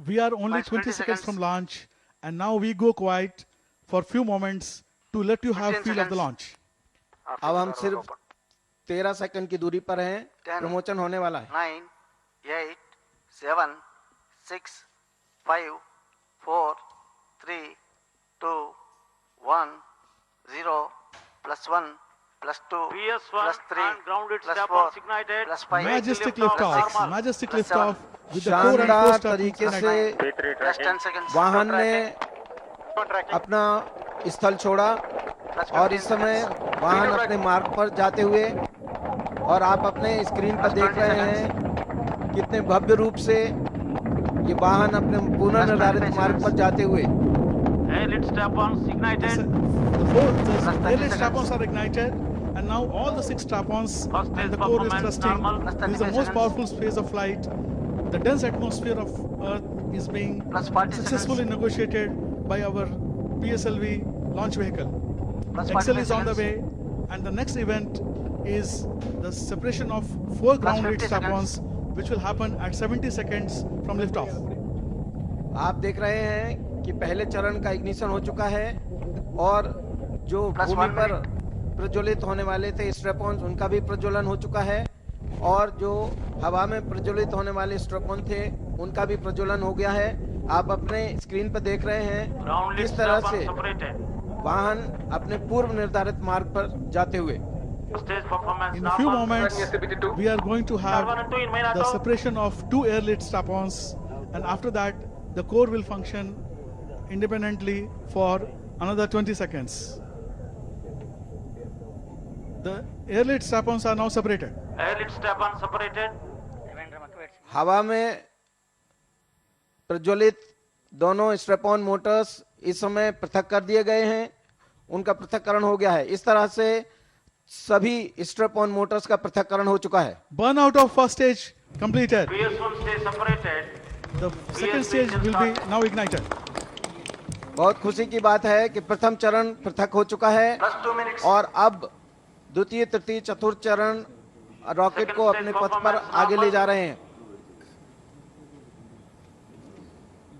We are only 20 seconds from launch, and now we go quiet for few moments to let you have 15 feel of the seconds. launch. अब हम सिर्फ 13 second की दूरी पर हैं। 10, promotion होने वाला है। 9, 8, 7, 6, 5, 4, 3, 2, 1, 0, +1, +2, PS1 +3, and grounded +4, strap-ons ignited. +5, Majestic liftoff liftoff, normal. majestic +7, liftoff with the core and शानदार core strap तरीके से ignited. +10 seconds. वाहन ने अपना स्थल छोड़ा और इस समय वाहन अपने मार्ग पर जाते हुए, और आप अपने स्क्रीन पर देख रहे हैं कितने भव्य रूप से ये वाहन अपने पुनः निर्धारित मार्ग पर जाते हुए। Air lift strap-ons ignited. The air strap-ons are ignited, and now all the 6 strap-ons First and stage the core is performance thrusting. normal. This is the most powerful phase of flight. The dense atmosphere of Earth is being +40 successfully seconds. negotiated by our PSLV launch vehicle. +45 Excel is on the seconds. way, and the next event is the separation of 4 ground 50 rate strap-ons, which will happen at 70 seconds from liftoff. आप देख रहे हैं कि पहले चरण का ignition हो चुका है और जो भूमि पर प्रज्वलित होने वाले थे स्ट्रैप-ऑन्स, उनका भी प्रज्वलन हो चुका है, और जो हवा में प्रज्वलित होने वाले स्ट्रैप-ऑन थे उनका भी प्रज्वलन हो गया है। आप अपने स्क्रीन पर देख रहे हैं Ground lift किस तरह से strap-ons separated. वाहन अपने पूर्व निर्धारित मार्ग पर जाते हुए। Stage performance In a few normal. moments, we are going to have Carbon 2 in main the auto. separation of 2 airlit strap-ons, and after that, the core will function independently for another 20 seconds. The airlit strap-ons are now separated. Air lift strap-ons separated. हवा में प्रज्वलित दोनों strap-on Motors इस समय पृथक कर दिए गए हैं, उनका पृथक्करण हो गया है। इस तरह से सभी स्ट्रैप-ऑन मोटर्स का पृथक्करण हो चुका है। Burnout of first stage completed. PS1 stage separated. The second stage will be now ignited. बहुत खुशी की बात है कि प्रथम चरण पृथक हो चुका है +2 minutes. और अब द्वितीय, तृतीय, चतुर्थ चरण रॉकेट को अपने पथ पर आगे ले जा रहे हैं।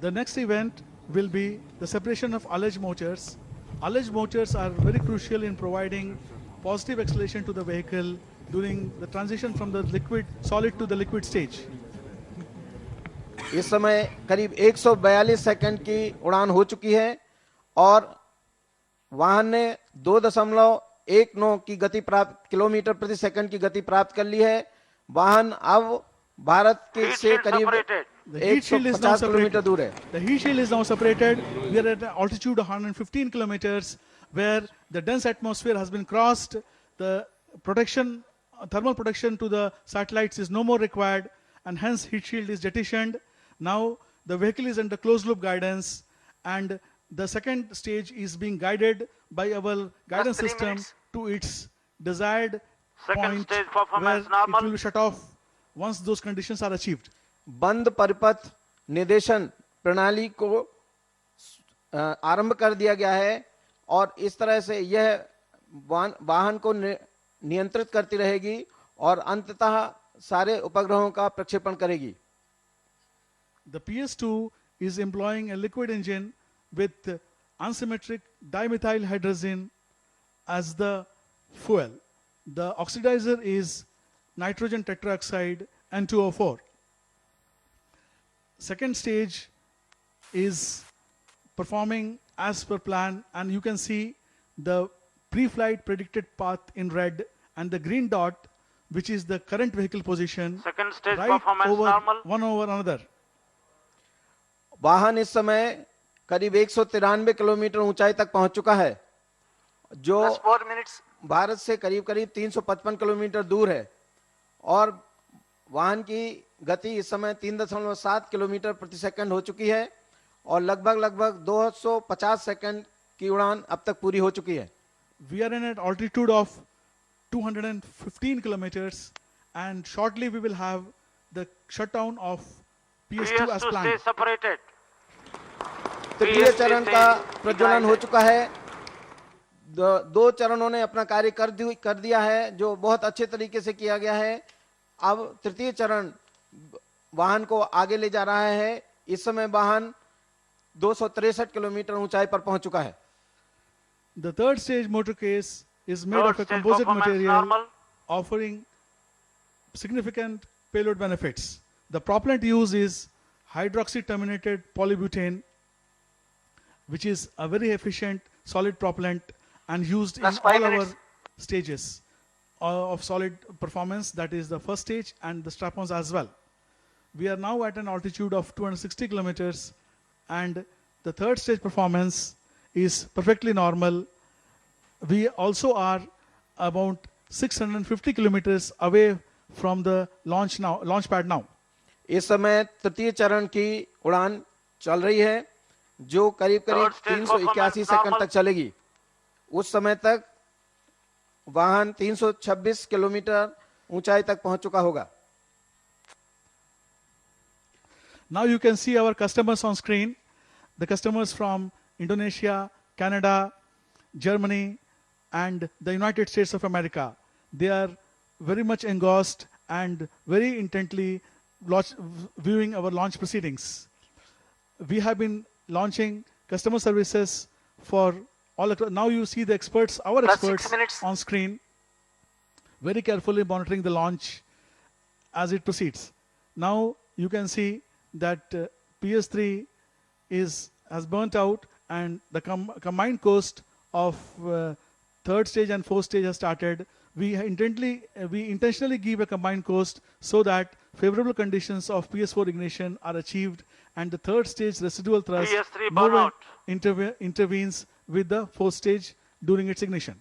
The next event will be the separation of alleged motors. Alleged motors are very crucial in providing positive acceleration to the vehicle during the transition from the solid to the liquid stage. इस समय करीब 142 second की उड़ान हो चुकी है और वाहन ने 2.19 की गति प्राप्त, किलोमीटर प्रति सेकंड की गति प्राप्त कर ली है। वाहन अब भारत के Heat से shield करीब separated. The heat shield is now 150 kilometre separated. दूर है। The heat shield is now separated. We are at an altitude of 115 kilometers, where the dense atmosphere has been crossed. The protection, thermal protection to the satellites is no more required, and hence heat shield is jettisoned. Now the vehicle is under closed loop guidance, and the second stage is being guided by our guidance 3 system minutes. to its desired Second point, stage where performance it normal. will be shut off once those conditions are achieved. बंद परिपथ निर्देशन प्रणाली को आरंभ कर दिया गया है और इस तरह से यह वाहन को नियंत्रित करती रहेगी और अंततः सारे उपग्रहों का प्रक्षेपण करेगी। The PS2 is employing a liquid engine with unsymmetric dimethyl hydrazine as the fuel. The oxidizer is nitrogen tetroxide N2O4. Second stage is performing as per plan, and you can see the pre-flight predicted path in red and the green dot, which is the current vehicle position, Second stage right performance over normal. one over another. वाहन इस समय करीब 193 kilometre ऊंचाई तक पहुंच चुका है, जो +4 minutes. भारत से करीब करीब 355 किलोमीटर दूर है और वाहन की गति इस समय 3.7 किलोमीटर प्रति सेकंड हो चुकी है और लगभग 250 सेकंड की उड़ान अब तक पूरी हो चुकी है। We are in an altitude of 215 kilometers, and shortly we will have the shutdown of PS2 as PS2 planned. stage separated. तृतीय चरण का प्रज्वलन हो चुका है। दो चरणों ने अपना कार्य कर दिया है, जो बहुत अच्छे तरीके से किया गया है। अब तृतीय चरण वाहन को आगे ले जा रहा है इस समय वाहन 263 किलोमीटर ऊंचाई पर पहुंच चुका है। The third stage motor case is made Third of a stage composite performance material normal. offering significant payload benefits. The propellant used is hydroxy terminated polybutane, which is a very efficient solid propellant and used in Plus all 5 our minutes. stages of solid performance, that is the first stage and the strap-ons as well. We are now at an altitude of 260 kilometers and the third stage performance is perfectly normal. We also are about 650 kilometers away from the launch pad now. इस समय तृतीय चरण की उड़ान चल रही है जो करीब करीब Third stage 381 performance second normal. तक चलेगी। उस समय तक वाहन 326 किलोमीटर ऊंचाई तक पहुंच चुका होगा। Now you can see our customers on screen. The customers from Indonesia, Canada, Germany, and the United States of America. They are very much engrossed and very intently viewing our launch proceedings. We have been launching customer services for all across. Now you see the experts, our Plus 6 experts minutes. on screen, very carefully monitoring the launch as it proceeds. Now you can see that PS3 has burnt out and the combined coast of third stage and fourth stage has started. We intentionally give a combined coast so that favorable conditions of PS4 ignition are achieved and the third stage residual thrust PS3 nowhere burnout. intervenes with the fourth stage during its ignition.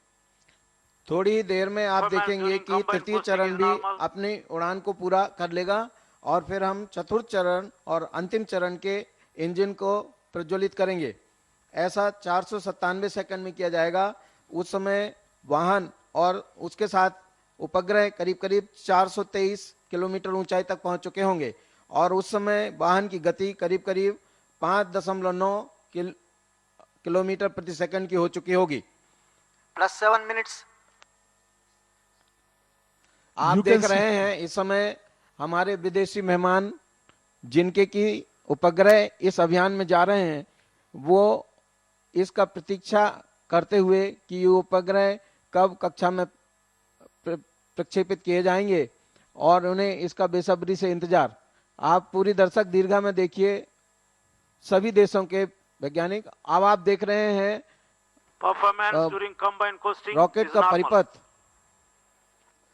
थोड़ी देर में आप Performance देखेंगे during कि combined तृतीय posting चरण is भी normal. अपनी उड़ान को पूरा कर लेगा और फिर हम चतुर्थ चरण और अंतिम चरण के इंजन को प्रज्वलित करेंगे। ऐसा 497 सेकंड में किया जाएगा। उस समय वाहन और उसके साथ उपग्रह करीब करीब 423 किलोमीटर ऊंचाई तक पहुंच चुके होंगे और उस समय वाहन की गति करीब करीब 5.9 किलोमीटर प्रति सेकंड की हो चुकी होगी। Plus 7 minutes. आप You देख can रहे हैं इस समय हमारे विदेशी मेहमान जिनके की उपग्रह इस अभियान में जा रहे हैं वो इसका प्रतीक्षा करते हुए कि ये उपग्रह कब कक्षा में प्रक्षेपित किए जाएंगे और उन्हें इसका बेसब्री से इंतजार। आप पूरी दर्शक दीर्घा में देखिए सभी देशों के वैज्ञानिक। अब आप देख रहे हैं Performance during combined coasting rocket is का normal. परिपथ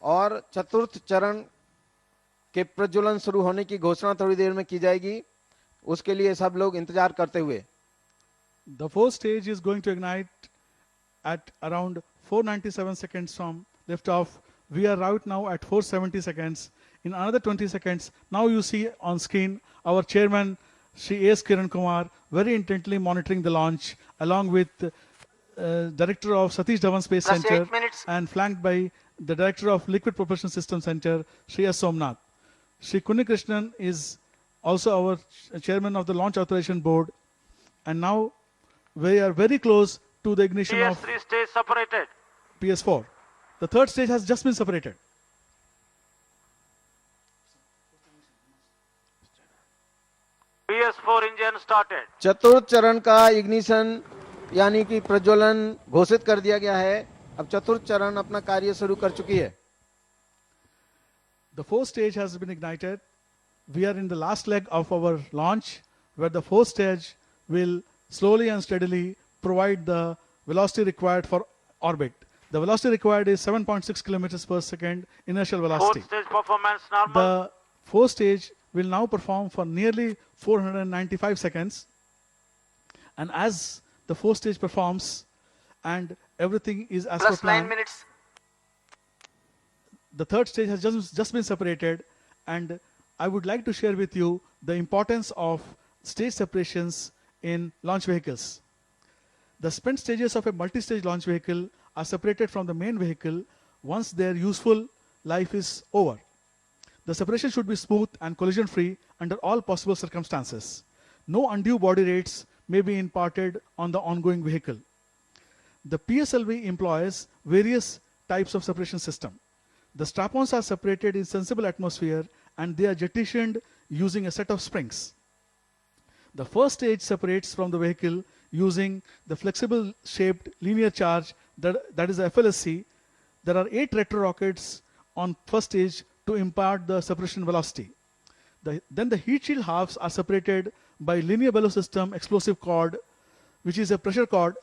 और चतुर्थ चरण के प्रज्वलन शुरू होने की घोषणा थोड़ी देर में की जाएगी। उसके लिए सब लोग इंतजार करते हुए। The fourth stage is going to ignite at around 497 seconds from liftoff. We are right now at 470 seconds. In another 20 seconds, now you see on screen our chairman, Shri A.S. Kiran Kumar, very intently monitoring the launch, along with Director of Satish Dhawan Space Plus Center 8 minutes. and flanked by the Director of Liquid Propulsion System Center, Shri S. Somnath. Shri Kunni Krishnan is also our chairman of the Launch Authorization Board. And now we are very close to the ignition of PS3 stage separated. PS4. The third stage has just been separated. PS4 engine started. चतुर्थ चरण का ignition यानी कि प्रज्वलन घोषित कर दिया गया है। अब चतुर्थ चरण अपना कार्य शुरू कर चुकी है। The fourth stage has been ignited. We are in the last leg of our launch, where the fourth stage will slowly and steadily provide the velocity required for orbit. The velocity required is 7.6 kilometers per second inertial velocity. Fourth stage performance normal. The fourth stage will now perform for nearly 495 seconds. And as the fourth stage performs and everything is as per Plus 9 plan, minutes. the third stage has just been separated, and I would like to share with you the importance of stage separations in launch vehicles. The spent stages of a multi-stage launch vehicle are separated from the main vehicle once their useful life is over. The separation should be smooth and collision-free under all possible circumstances. No undue body rates may be imparted on the ongoing vehicle. The PSLV employs various types of separation system. The strap-ons are separated in sensible atmosphere and they are jettisoned using a set of springs. The first stage separates from the vehicle using the flexible shaped linear charge that is the FLSC. There are 8 retro rockets on first stage to impart the separation velocity. Then the heat shield halves are separated by linear bellow system explosive cord, which is a pressure cord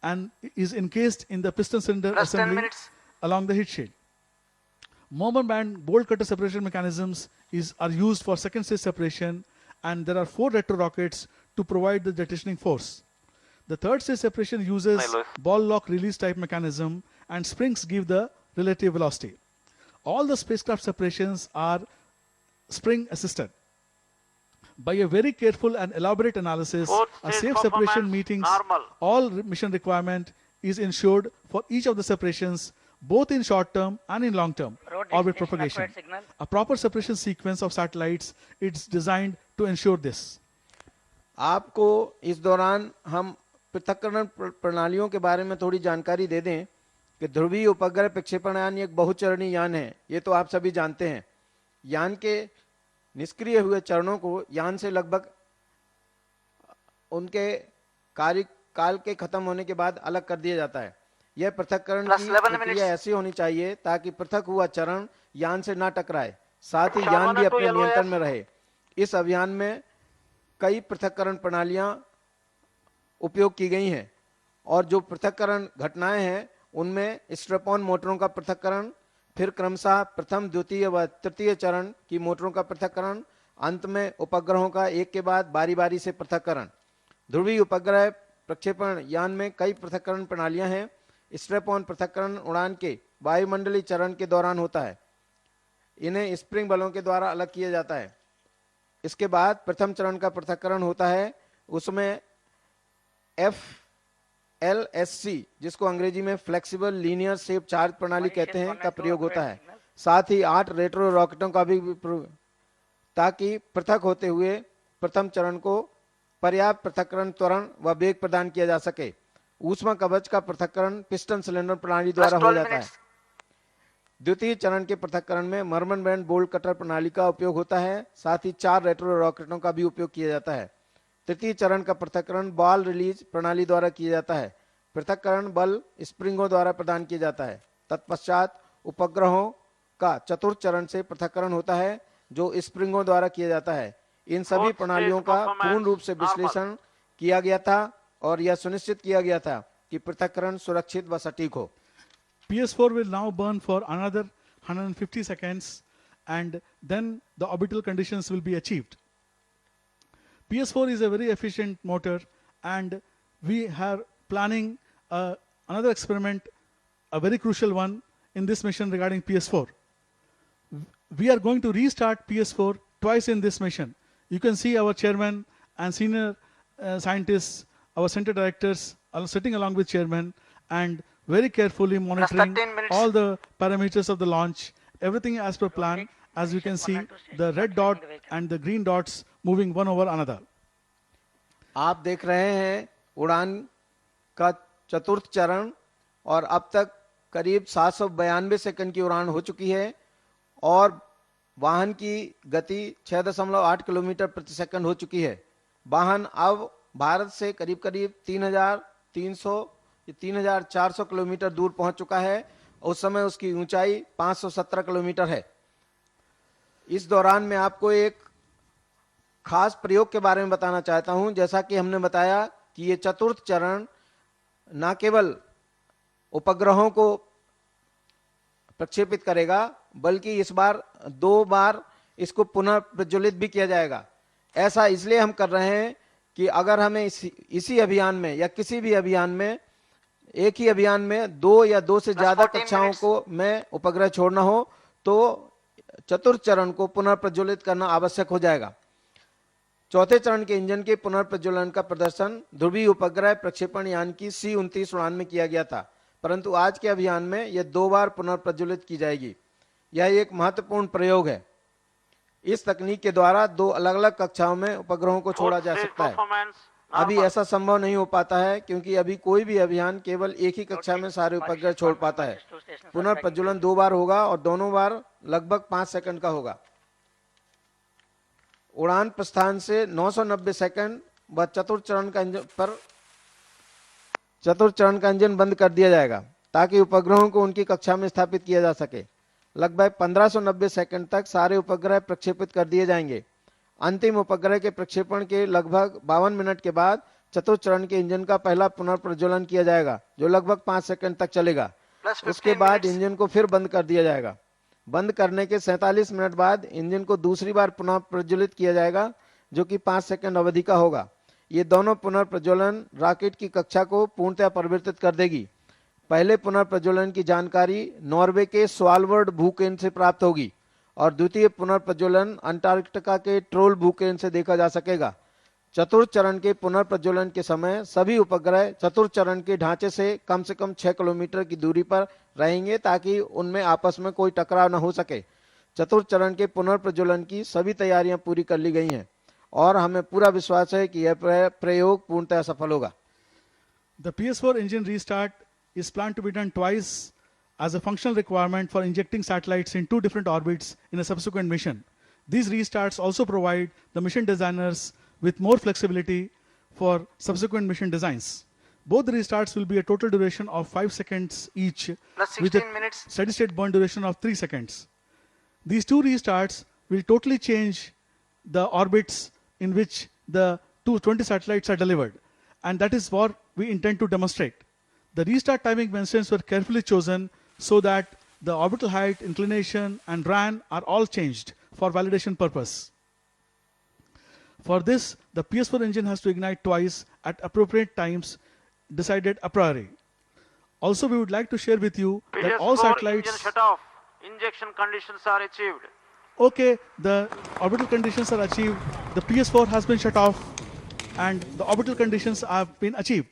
and is encased in the piston cylinder Plus 10 assembly minutes. along the heat shield. Mormon band bolt cutter separation mechanisms are used for second stage separation, and there are 4 retro rockets to provide the detentioning force. The third stage separation uses ball lock release type mechanism, and springs give the relative velocity. All the spacecraft separations are spring assisted. By a very careful and elaborate analysis, Fourth a stage safe separation performance meetings normal. all mission requirement is ensured for each of the separations, both in short term and in long term Road orbit destination propagation. acquired signal. A proper separation sequence of satellites is designed to ensure this. आपको इस दौरान हम पृथक्करण प्रणालियों के बारे में थोड़ी जानकारी दे दें कि ध्रुवीय उपग्रह प्रक्षेपण यान एक बहुचरणीय यान है। ये तो आप सभी जानते हैं। यान के निष्क्रिय हुए चरणों को यान से लगभग उनके कार्यकाल के खत्म होने के बाद अलग कर दिया जाता है। यह पृथक्करण Plus की 11 प्रक्रिया minutes. ऐसी होनी चाहिए ताकि पृथक हुआ चरण यान से ना टकराए, साथ ही Sharman यान भी to अपने LOS. नियंत्रण में रहे। इस अभियान में कई पृथक्करण प्रणालियां उपयोग की गई हैं और जो पृथक्करण घटनाएं हैं उनमें स्ट्रैप-ऑन मोटरों का पृथक्करण, फिर क्रमशः प्रथम, द्वितीय व तृतीय चरण की मोटरों का पृथक्करण, अंत में उपग्रहों का एक के बाद बारी बारी से पृथक्करण। ध्रुवीय उपग्रह प्रक्षेपण यान में कई पृथक्करण प्रणालियां हैं। स्ट्रैप-ऑन पृथक्करण उड़ान के वायुमंडलीय चरण के दौरान होता है। इन्हें स्प्रिंग बलों के द्वारा अलग किया जाता है। इसके बाद प्रथम चरण का पृथक्करण होता है, उसमें FLSC जिसको अंग्रेजी में फ्लेक्सिबल लीनियर शेप चार्ज प्रणाली कहते हैं का प्रयोग होता है। साथ ही 8 रेट्रो रॉकेटों का भी ताकि पृथक होते हुए प्रथम चरण को पर्याप्त पृथक्करण त्वरण व वेग प्रदान किया जा सके। ऊष्मा कवच का पृथक्करण पिस्टन सिलेंडर प्रणाली द्वारा हो जाता है। द्वितीय चरण के पृथक्करण में मर्मन बैंड बोल्ट कटर प्रणाली का उपयोग होता है, साथ ही 4 रेट्रो रॉकेटों का भी उपयोग किया जाता है। तृतीय चरण का पृथक्करण बॉल रिलीज प्रणाली द्वारा किया जाता है। पृथक्करण बल स्प्रिंगों द्वारा प्रदान किया जाता है। तत्पश्चात उपग्रहों का चतुर्थ चरण से पृथक्करण होता है जो स्प्रिंगों द्वारा किया जाता है। इन सभी प्रणालियों का पूर्ण रूप से विश्लेषण किया गया था और यह सुनिश्चित किया गया था कि पृथक्करण सुरक्षित व सटीक हो। PS4 will now burn for another 150 seconds and then the orbital conditions will be achieved. PS4 is a very efficient motor and we are planning another experiment, a very crucial one in this mission regarding PS4. We are going to restart PS4 twice in this mission. You can see our chairman and senior scientists, our center directors are sitting along with chairman and very carefully monitoring 13 minutes. all the parameters of the launch, everything as per plan. As you can see, the red dot and the green dots moving one over another. आप देख रहे हैं उड़ान का चतुर्थ चरण और अब तक करीब 792 सेकंड की उड़ान हो चुकी है और वाहन की गति 6.8 किलोमीटर प्रति सेकंड हो चुकी है। वाहन अब भारत से करीब करीब 3,400 किलोमीटर दूर पहुंच चुका है। उस समय उसकी ऊंचाई 517 किलोमीटर है। इस दौरान मैं आपको एक खास प्रयोग के बारे में बताना चाहता हूं। जैसा कि हमने बताया कि ये चतुर्थ चरण न केवल उपग्रहों को प्रक्षेपित करेगा बल्कि इस बार 2 बार इसको पुनः प्रज्वलित भी किया जाएगा। ऐसा इसलिए हम कर रहे हैं कि अगर हमें इसी अभियान में या किसी भी अभियान में एक ही अभियान में 2 या 2 से ज्यादा कक्षाओं को में उपग्रह छोड़ना हो तो चतुर्थ चरण को पुनः प्रज्वलित करना आवश्यक हो जाएगा। चौथे चरण के इंजन के पुनर्प्रज्वलन का प्रदर्शन ध्रुवीय उपग्रह प्रक्षेपण यान की C-29 उड़ान में किया गया था, परंतु आज के अभियान में यह 2 बार पुनर्प्रज्वलित की जाएगी। यह एक महत्वपूर्ण प्रयोग है। इस तकनीक के द्वारा 2 अलग अलग कक्षाओं में उपग्रहों को छोड़ा जा सकता है। अभी ऐसा संभव नहीं हो पाता है क्योंकि अभी कोई भी अभियान केवल एक ही कक्षा में सारे उपग्रह छोड़ पाता है। पुनर्प्रज्वलन 2 बार होगा और दोनों बार लगभग 5 सेकंड का होगा। उड़ान प्रस्थान से 990 सेकंड वह चतुर्थ चरण का इंजन बंद कर दिया जाएगा ताकि उपग्रहों को उनकी कक्षा में स्थापित किया जा सके। लगभग 1590 सेकंड तक सारे उपग्रह प्रक्षेपित कर दिए जाएंगे। अंतिम उपग्रह के प्रक्षेपण के लगभग 52 मिनट के बाद चतुर्थ चरण के इंजन का पहला पुनर्प्रज्वलन किया जाएगा जो लगभग 5 सेकंड तक चलेगा। उसके बाद इंजन को फिर बंद कर दिया जाएगा। बंद करने के 47 मिनट बाद इंजन को दूसरी बार पुनः प्रज्वलित किया जाएगा जो कि 5 सेकंड अवधि का होगा। ये दोनों पुनर्प्रज्वलन रॉकेट की कक्षा को पूर्णतः परिवर्तित कर देगी। पहले पुनर्प्रज्वलन की जानकारी नॉर्वे के स्वालबर्ड भूकेंद्र से प्राप्त होगी और द्वितीय पुनर्प्रज्वलन अंटार्कटिका के ट्रोल भूकेंद्र से देखा जा सकेगा। चतुर्थ चरण के पुनर्प्रज्वलन के समय सभी उपग्रह चतुर्थ चरण के ढांचे से कम 6 किलोमीटर की दूरी पर रहेंगे ताकि उनमें आपस में कोई टकराव न हो सके। चतुर्थ चरण के पुनर्प्रज्वलन की सभी तैयारियां पूरी कर ली गई हैं और हमें पूरा विश्वास है कि यह प्रयोग पूर्णतः सफल होगा। The PS4 engine restart is planned to be done twice as a functional requirement for injecting satellites in 2 different orbits in a subsequent mission. These restarts also provide the mission designers with more flexibility for subsequent mission designs. Both the restarts will be a total duration of 5 seconds each Plus with 16 a minutes. steady state burn duration of 3 seconds. These 2 restarts will totally change the orbits in which the 20 satellites are delivered, and that is what we intend to demonstrate. The restart timing constraints were carefully chosen so that the orbital height, inclination and RAN are all changed for validation purpose. For this, the PS4 engine has to ignite twice at appropriate times decided a priori. Also, we would like to share with you that all PS4 satellites... engine shut off. Injection conditions are achieved. Okay, the orbital conditions are achieved, the PS4 has been shut off and the orbital conditions have been achieved.